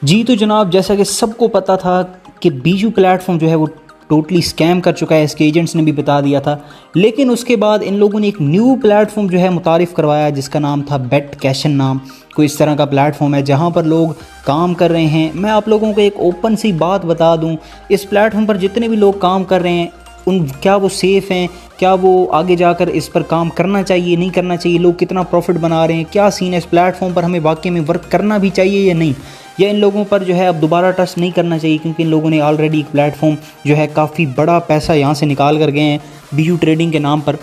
जी तो जनाब, जैसा कि सबको पता था कि बीजू प्लेटफॉर्म जो है वो टोटली स्कैम कर चुका है, इसके एजेंट्स ने भी बता दिया था। लेकिन उसके बाद इन लोगों ने एक न्यू प्लेटफॉर्म जो है मुतारिफ़ करवाया जिसका नाम था बेट कैशन नाम। कोई इस तरह का प्लेटफॉर्म है जहां पर लोग काम कर रहे हैं। मैं आप लोगों को एक ओपन सी बात बता दूं, इस प्लेटफॉर्म पर जितने भी लोग काम कर रहे हैं क्या वो सेफ़ हैं, क्या वो आगे जाकर इस पर काम करना चाहिए नहीं करना चाहिए, लोग कितना प्रॉफिट बना रहे हैं, क्या सीन है इस प्लेटफॉर्म पर, हमें वाकई में वर्क करना भी चाहिए या नहीं, या इन लोगों पर जो है अब दोबारा ट्रस्ट नहीं करना चाहिए क्योंकि इन लोगों ने ऑलरेडी एक प्लेटफॉर्म जो है काफ़ी बड़ा पैसा यहाँ से निकाल कर गए हैं बीजू ट्रेडिंग के नाम पर।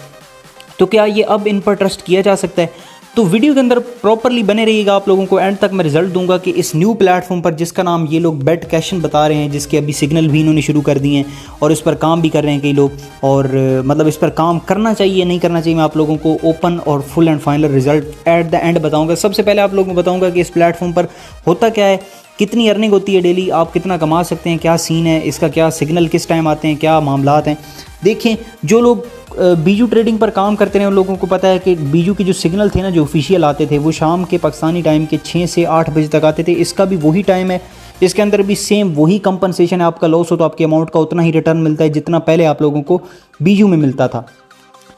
तो क्या ये अब इन पर ट्रस्ट किया जा सकता है? तो वीडियो के अंदर प्रॉपरली बने रहिएगा, आप लोगों को एंड तक मैं रिजल्ट दूंगा कि इस न्यू प्लेटफॉर्म पर जिसका नाम ये लोग बेट कैशन बता रहे हैं, जिसके अभी सिग्नल भी इन्होंने शुरू कर दिए हैं और इस पर काम भी कर रहे हैं कई लोग, और मतलब इस पर काम करना चाहिए नहीं करना चाहिए, मैं आप लोगों को ओपन और full and final result at the end बताऊंगा। सबसे पहले आप लोगों को बताऊंगा कि इस प्लेटफॉर्म पर होता क्या है, कितनी अर्निंग होती है डेली, आप कितना कमा सकते हैं, क्या सीन है इसका, क्या सिग्नल किस टाइम आते हैं, क्या मामलात हैं। देखें, जो लोग बीजू ट्रेडिंग पर काम करते हैं उन लोगों को पता है कि बीजू के जो सिग्नल थे ना, जो ऑफिशियल आते थे, वो शाम के पाकिस्तानी टाइम के 6 से 8 बजे तक आते थे। इसका भी वही टाइम है, इसके अंदर भी सेम वही कंपनसेशन है। आपका लॉस हो तो आपके अमाउंट का उतना ही रिटर्न मिलता है जितना पहले आप लोगों को बीजू में मिलता था,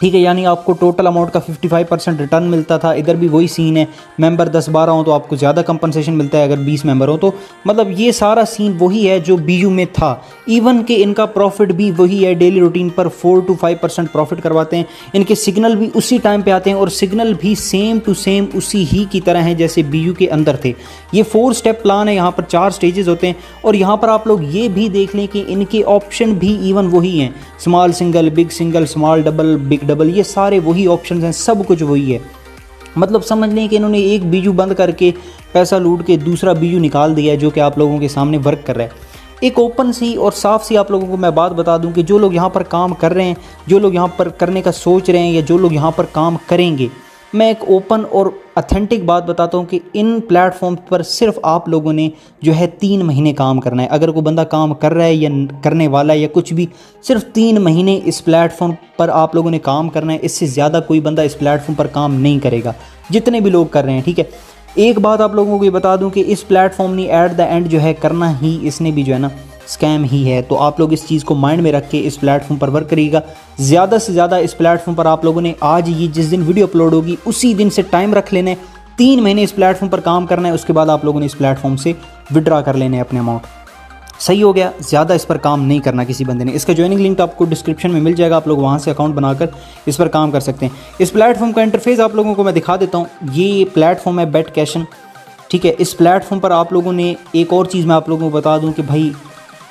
ठीक है। यानी आपको टोटल अमाउंट का 55% रिटर्न मिलता था। इधर भी वही सीन है, मेंबर 10-12 हो तो आपको ज़्यादा कंपनसेशन मिलता है, अगर 20 मेंबर हो तो। मतलब ये सारा सीन वही है जो बीजू में था। इवन कि इनका प्रॉफिट भी वही है, डेली रूटीन पर 4 to 5% प्रॉफिट करवाते हैं। इनके सिग्नल भी उसी टाइम पे आते हैं और सिग्नल भी सेम टू सेम उसी ही की तरह हैं जैसे बीजू के अंदर थे। ये 4 स्टेप प्लान है, यहाँ पर 4 स्टेजेस होते हैं। और यहाँ पर आप लोग ये भी देख लें कि इनके ऑप्शन भी इवन वही हैं, small single, big single, small double, big double, ये सारे वही ऑप्शंस हैं, सब कुछ वही है। मतलब समझ लें कि इन्होंने एक बीजू बंद करके पैसा लूट के दूसरा बीजू निकाल दिया है जो कि आप लोगों के सामने वर्क कर रहा है। एक ओपन सी और साफ सी आप लोगों को मैं बात बता दूं कि जो लोग यहाँ पर काम कर रहे हैं, जो लोग यहाँ पर करने का सोच रहे हैं, या जो लोग यहाँ पर काम करेंगे, मैं एक ओपन और अथेंटिक बात बताता हूँ कि इन प्लेटफॉर्म पर सिर्फ आप लोगों ने जो है 3 महीने काम करना है। अगर कोई बंदा काम कर रहा है या करने वाला है या कुछ भी, सिर्फ 3 महीने इस प्लेटफॉर्म पर आप लोगों ने काम करना है। इससे ज़्यादा कोई बंदा इस प्लेटफॉर्म पर काम नहीं करेगा, जितने भी लोग कर रहे हैं, ठीक है। एक बात आप लोगों को ये बता दूं कि इस प्लेटफॉर्म ने एट द एंड जो है करना ही इसने भी जो है ना स्कैम ही है। तो आप लोग इस चीज़ को माइंड में रख के इस प्लेटफॉर्म पर वर्क करिएगा। ज़्यादा से ज़्यादा इस प्लेटफॉर्म पर आप लोगों ने आज ये जिस दिन वीडियो अपलोड होगी उसी दिन से टाइम रख लेना है। 3 महीने इस प्लेटफॉर्म पर काम करना है, उसके बाद आप लोगों ने इस प्लेटफॉर्म से विड्रा कर लेने अपने अमाउंट। सही हो गया, ज़्यादा इस पर काम नहीं करना किसी बंदे ने। इसका ज्वाइनिंग लिंक आपको डिस्क्रिप्शन में मिल जाएगा, आप लोग वहाँ से अकाउंट बनाकर इस पर काम कर सकते हैं। इस प्लेटफॉर्म का इंटरफेस आप लोगों को मैं दिखा देता हूँ। ये प्लेटफॉर्म है बेट कैशन, ठीक है। इस प्लेटफॉर्म पर आप लोगों ने एक और चीज़ मैं आप लोगों को बता दूं कि भाई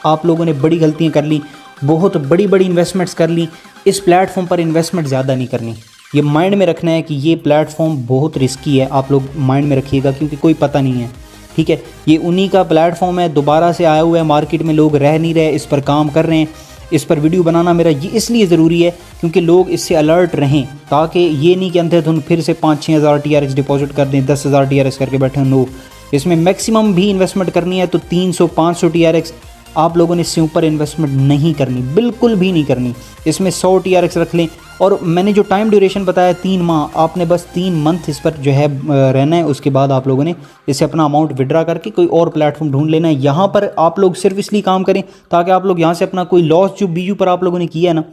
आप लोगों ने बड़ी गलतियां कर ली, बहुत बड़ी बड़ी इन्वेस्टमेंट्स कर ली। इस प्लेटफॉर्म पर इन्वेस्टमेंट ज़्यादा नहीं करनी, ये माइंड में रखना है कि ये प्लेटफॉर्म बहुत रिस्की है। आप लोग माइंड में रखिएगा क्योंकि कोई पता नहीं है, ठीक है। ये उन्हीं का प्लेटफॉर्म है, दोबारा से आया हुआ है मार्केट में, लोग रह नहीं रहे, इस पर काम कर रहे हैं। इस पर वीडियो बनाना मेरा ये इसलिए ज़रूरी है क्योंकि लोग इससे अलर्ट रहें, ताकि ये नहीं कि अंधेधुन फिर से 5-6 हज़ार TRX डिपॉजिट कर दें, 10,000 TRX करके बैठे। नो, इसमें मैक्सिमम भी इन्वेस्टमेंट करनी है तो 300-500 TRX, आप लोगों ने इससे ऊपर इन्वेस्टमेंट नहीं करनी, बिल्कुल भी नहीं करनी। इसमें 100 TRX रख लें। और मैंने जो टाइम ड्यूरेशन बताया 3 माह, आपने बस 3 मंथ इस पर जो है रहना है। उसके बाद आप लोगों ने इससे अपना अमाउंट विड्रा करके कोई और प्लेटफॉर्म ढूंढ लेना है। यहाँ पर आप लोग सिर्फ इसलिए काम करें ताकि आप लोग यहाँ से अपना कोई लॉस जो बीजू पर आप लोगों ने किया है ना,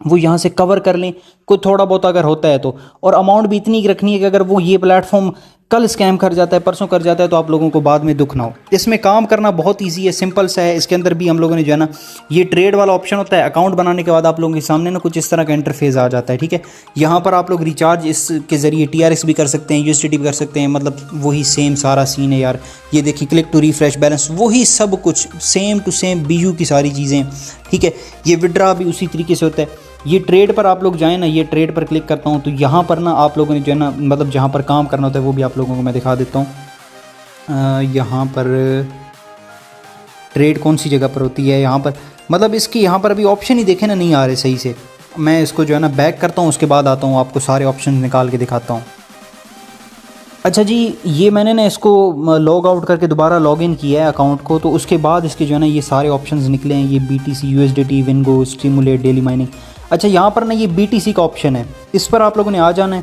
वो यहाँ से कवर कर लें, कोई थोड़ा बहुत अगर होता है तो। और अमाउंट भी इतनी रखनी है कि अगर वो ये प्लेटफॉर्म कल स्कैम कर जाता है, परसों कर जाता है, तो आप लोगों को बाद में दुख ना हो। इसमें काम करना बहुत इजी है, सिंपल सा है। इसके अंदर भी हम लोगों ने जो है ना, ये ट्रेड वाला ऑप्शन होता है। अकाउंट बनाने के बाद आप लोगों के सामने ना कुछ इस तरह का इंटरफेस आ जाता है, ठीक है। यहाँ पर आप लोग रिचार्ज इसके ज़रिए TRX भी कर सकते हैं, USDT भी कर सकते हैं। मतलब वही सेम सारा सीन है यार। ये देखिए, क्लिक टू रिफ्रेश बैलेंस, वही सब कुछ सेम टू सेम बीजू की सारी चीज़ें, ठीक है। ये विड्रा भी उसी तरीके से होता है। ये ट्रेड पर आप लोग जाएँ ना, ये ट्रेड पर क्लिक करता हूँ तो यहाँ पर ना आप लोगों ने जो है ना, मतलब जहाँ पर काम करना होता है वो भी आप लोगों को मैं दिखा देता हूँ। यहाँ पर ट्रेड कौन सी जगह पर होती है, यहाँ पर मतलब इसकी यहाँ पर अभी ऑप्शन ही देखे ना नहीं आ रहे सही से। मैं इसको जो है ना बैक करता हूँ, उसके बाद आता हूँ, आपको सारे ऑप्शन निकाल के दिखाता हूँ। अच्छा जी, ये मैंने ना इसको लॉग आउट करके दोबारा लॉग इन किया है अकाउंट को, तो उसके बाद इसके जो है ना ये सारे ऑप्शंस निकले हैं। ये BTC, USDT, Wingo, stimulate, daily mining. अच्छा, यहाँ पर ना ये BTC का ऑप्शन है, इस पर आप लोगों ने आ जाना है।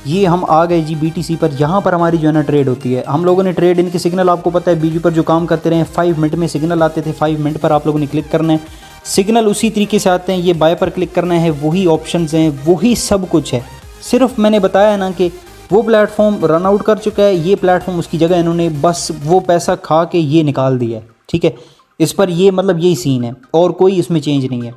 ये हम आ गए जी BTC पर। यहाँ पर हमारी जो है ना ट्रेड होती है। हम लोगों ने ट्रेड, इनके सिग्नल आपको पता है बीजू पर जो काम करते रहे 5 मिनट में सिग्नल आते थे, 5 मिनट पर आप लोगों ने क्लिक करना है, सिग्नल उसी तरीके से आते हैं, ये बाय पर क्लिक करना है, वही ऑप्शंस हैं, वही सब कुछ है। सिर्फ मैंने बताया ना कि वो प्लेटफॉर्म रन आउट कर चुका है, ये प्लेटफॉर्म उसकी जगह इन्होंने बस वो पैसा खा के ये निकाल दिया है, ठीक है। इस पर ये मतलब यही सीन है और कोई इसमें चेंज नहीं है।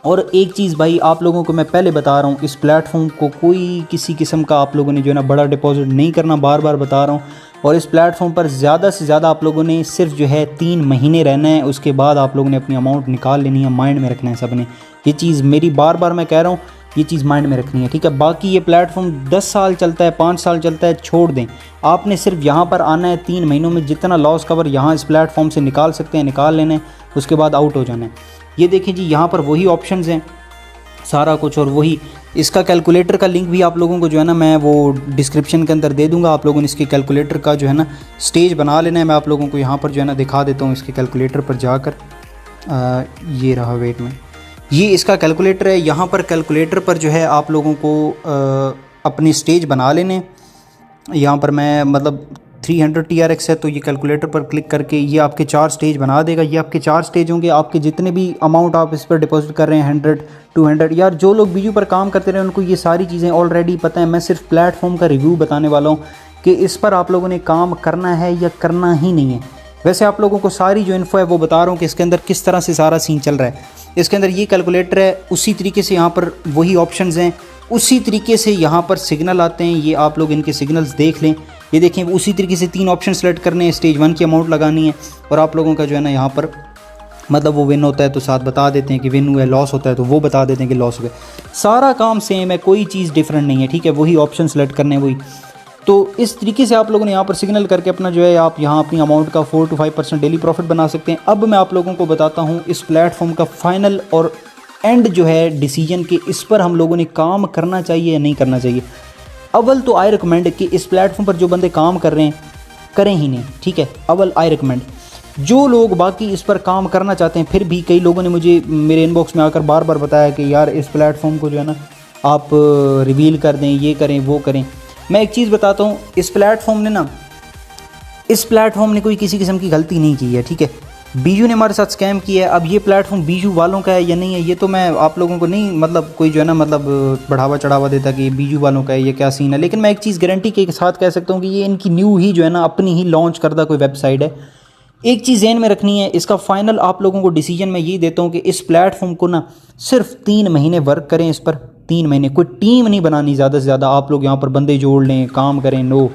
और एक चीज़ भाई आप लोगों को मैं पहले बता रहा हूँ, इस प्लेटफॉर्म को कोई किसी किस्म का आप लोगों ने जो है ना बड़ा डिपॉजिट नहीं करना, बार बार बता रहा हूँ। और इस प्लेटफॉर्म पर ज़्यादा से ज़्यादा आप लोगों ने सिर्फ जो है 3 महीने रहना है, उसके बाद आप लोगों ने अपनी अमाउंट निकाल लेनी है। माइंड में रखना है सब ने, ये चीज़ मेरी बार बार मैं कह रहा हूँ, ये चीज़ माइंड में रखनी है, ठीक है। बाकी ये प्लेटफॉर्म 10 साल चलता है, 5 साल चलता है, छोड़ दें। आपने सिर्फ यहाँ पर आना है, 3 महीनों में जितना लॉस कवर यहाँ इस प्लेटफॉर्म से निकाल सकते हैं निकाल लेना है, उसके बाद आउट हो जाना है। ये देखिए जी, यहाँ पर वही ऑप्शंस हैं सारा कुछ, और वही इसका कैलकुलेटर का लिंक भी आप लोगों को जो है ना मैं वो डिस्क्रिप्शन के अंदर दे दूंगा। आप लोगों ने इसके कैलकुलेटर का जो है ना स्टेज बना लेना है। मैं आप लोगों को यहाँ पर जो है ना दिखा देता हूँ इसके कैलकुलेटर पर जाकर। ये रहा, वेट में, ये इसका कैलकुलेटर है। यहाँ पर कैलकुलेटर पर जो है आप लोगों को अपनी स्टेज बना लेने। यहाँ पर मैं मतलब 300 TRX है, तो ये कैलकुलेटर पर क्लिक करके ये आपके 4 स्टेज बना देगा। ये आपके 4 स्टेज होंगे। आपके जितने भी अमाउंट आप इस पर डिपॉजिट कर रहे हैं 100, 200, यार जो लोग बीजू पर काम करते रहे उनको ये सारी चीज़ें ऑलरेडी पता है। मैं सिर्फ प्लेटफॉर्म का रिव्यू बताने वाला हूँ कि इस पर आप लोगों ने काम करना है या करना ही नहीं है। वैसे आप लोगों को सारी जो इन्फो है वो बता रहा हूँ कि इसके अंदर किस तरह से सारा सीन चल रहा है। इसके अंदर ये कैलकुलेटर है, उसी तरीके से यहाँ पर वही ऑप्शंस हैं, उसी तरीके से यहाँ पर सिग्नल आते हैं। ये आप लोग इनके सिग्नल्स देख लें, ये देखें, उसी तरीके से 3 ऑप्शन सेलेक्ट करने हैं, स्टेज 1 की अमाउंट लगानी है, और आप लोगों का जो है ना यहाँ पर मतलब वो विन होता है तो साथ बता देते हैं कि विन हुआ है, लॉस होता है तो वो बता देते हैं कि लॉस हुआ है। सारा काम सेम है, कोई चीज़ डिफरेंट नहीं है, ठीक है। वही ऑप्शन सेलेक्ट करने वही। तो इस तरीके से आप लोगों ने यहाँ पर सिग्नल करके अपना जो है आप यहाँ अपनी अमाउंट का 4 to 5% डेली प्रॉफिट बना सकते हैं। अब मैं आप लोगों को बताता हूँ इस प्लेटफॉर्म का फाइनल और एंड जो है डिसीजन कि इस पर हम लोगों ने काम करना चाहिए या नहीं करना चाहिए। अव्वल तो आई रिकमेंड कि इस प्लेटफॉर्म पर जो बंदे काम कर रहे हैं करें ही नहीं, ठीक है। अव्वल आई रिकमेंड। जो लोग बाकी इस पर काम करना चाहते हैं, फिर भी कई लोगों ने मुझे मेरे इनबॉक्स में आकर बार बार बताया कि यार इस प्लेटफॉर्म को जो है ना आप रिवील कर दें, ये करें वो करें। मैं एक चीज़ बताता हूँ, इस प्लेटफॉर्म ने कोई किसी किस्म की गलती नहीं की है, ठीक है। बीजू ने हमारे साथ स्कैम किया है। अब ये प्लेटफॉर्म बीजू वालों का है या नहीं है, ये तो मैं आप लोगों को नहीं मतलब कोई जो है ना मतलब बढ़ावा चढ़ावा देता कि ये बीजू वालों का है, ये क्या सीन है। लेकिन मैं एक चीज़ गारंटी के साथ कह सकता हूँ कि ये इनकी न्यू ही जो है ना अपनी ही लॉन्च करदा कोई वेबसाइट है। एक चीज़ ज़हन में रखनी है, इसका फाइनल आप लोगों को डिसीजन मैं ये देता हूँ कि इस प्लेटफॉर्म को ना सिर्फ 3 महीने वर्क करें इस पर, 3 महीने। कोई टीम नहीं बनानी ज़्यादा से ज़्यादा, आप लोग यहाँ पर बंदे जोड़ लें काम करें, नो।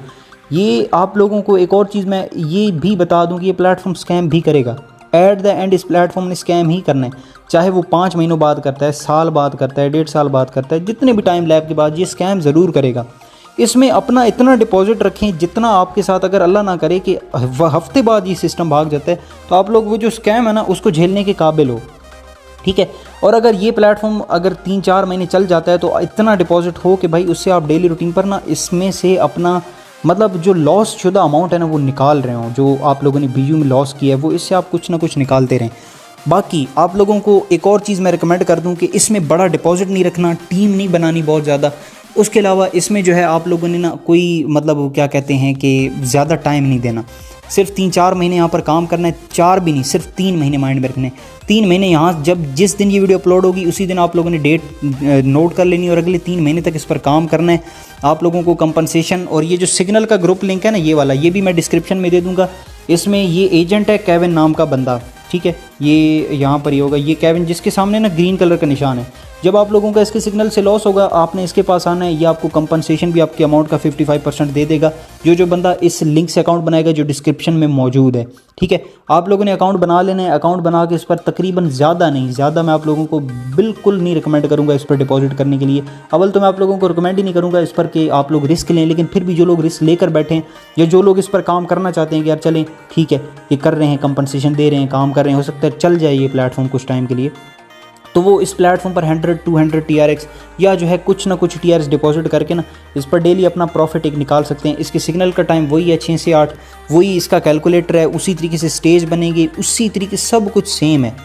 ये आप लोगों को एक और चीज़ मैं ये भी बता दूँ कि ये प्लेटफॉर्म स्कैम भी करेगा। एट द एंड इस प्लेटफॉर्म ने स्कैम ही करना है, चाहे वो 5 महीनों बाद करता है, साल बाद करता है, 1.5 साल बाद करता है, जितने भी टाइम लैब के बाद ये स्कैम ज़रूर करेगा। इसमें अपना इतना डिपॉजिट रखें जितना आपके साथ, अगर अल्लाह ना करे कि हफ्ते बाद ये सिस्टम भाग जाता है तो आप लोग वो जो स्कैम है ना उसको झेलने के काबिल हो, ठीक है। और अगर ये प्लेटफॉर्म अगर 3-4 महीने चल जाता है तो इतना डिपॉजिट हो कि भाई उससे आप डेली रूटीन पर ना इसमें से अपना मतलब जो लॉस शुदा अमाउंट है ना वो निकाल रहे हो, जो आप लोगों ने बीजू में लॉस किया है वो इससे आप कुछ ना कुछ निकालते रहें। बाकी आप लोगों को एक और चीज़ मैं रिकमेंड कर दूं कि इसमें बड़ा डिपॉजिट नहीं रखना, टीम नहीं बनानी बहुत ज़्यादा। उसके अलावा इसमें जो है आप लोगों ने ना कोई मतलब क्या कहते हैं कि ज़्यादा टाइम नहीं देना, सिर्फ 3-4 महीने यहाँ पर काम करना है, 4 भी नहीं, सिर्फ 3 महीने माइंड में रखने। 3 महीने यहाँ जब जिस दिन ये वीडियो अपलोड होगी उसी दिन आप लोगों ने डेट नोट कर लेनी और अगले 3 महीने तक इस पर काम करना है। आप लोगों को कंपनसेशन और ये जो सिग्नल का ग्रुप लिंक है ना ये वाला, ये भी मैं डिस्क्रिप्शन में दे दूँगा। इसमें ये एजेंट है केविन नाम का बंदा, ठीक है, ये यहाँ पर ही होगा, ये केविन जिसके सामने ना ग्रीन कलर का निशान है। जब आप लोगों का इसके सिग्नल से लॉस होगा आपने इसके पास आना है, ये आपको कंपनसेशन भी आपके अमाउंट का 55% दे देगा, जो बंदा इस लिंक से अकाउंट बनाएगा जो डिस्क्रिप्शन में मौजूद है, ठीक है। आप लोगों ने अकाउंट बना लेना है, अकाउंट बना के इस पर तकरीबन ज़्यादा मैं आप लोगों को बिल्कुल नहीं रिकमेंड करूँगा इस पर डिपॉजिट करने के लिए। अव्वल तो मैं आप लोगों को रिकमेंड ही नहीं करूँगा इस पर कि आप लोग रिस्क लें, लेकिन फिर भी जो लोग रिस्क लेकर बैठें या जो लोग इस पर काम करना चाहते हैं कि यार चलें ठीक है ये कर रहे हैं, कंपनसेशन दे रहे हैं, काम कर रहे हैं, हो सकता है चल जाए ये प्लेटफॉर्म कुछ टाइम के लिए, तो वो इस प्लेटफॉर्म पर 100-200 TRX या जो है कुछ ना कुछ TRX डिपॉजिट करके ना इस पर डेली अपना प्रॉफिट एक निकाल सकते हैं। इसके सिग्नल का टाइम वही है 6 से 8, वही इसका कैलकुलेटर है, उसी तरीके से स्टेज बनेगी, उसी तरीके सब कुछ सेम है।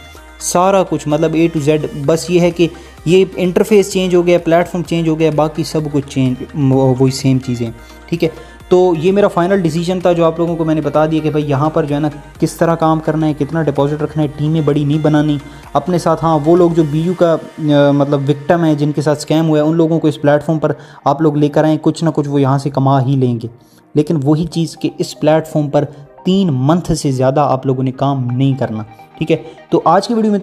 सारा कुछ, मतलब A to Z। बस ये है कि ये इंटरफेस चेंज हो गया, प्लेटफॉर्म चेंज हो गया, बाकी सब कुछ चेंज वही सेम चीज़ें। ठीक है, तो ये मेरा फाइनल डिसीजन था जो आप लोगों को मैंने बता दिया कि भाई यहाँ पर जो है ना किस तरह काम करना है, कितना डिपॉजिट रखना है, टीमें बड़ी नहीं बनानी अपने साथ। हाँ, वो लोग जो बीयू का मतलब विक्टिम है, जिनके साथ स्कैम हुआ है, उन लोगों को इस प्लेटफॉर्म पर आप लोग लेकर आएँ, कुछ ना कुछ वो यहाँ से कमा ही लेंगे। लेकिन वही चीज़ कि इस प्लेटफॉर्म पर 3 मंथ से ज़्यादा आप लोगों ने काम नहीं करना। ठीक है, तो आज की वीडियो में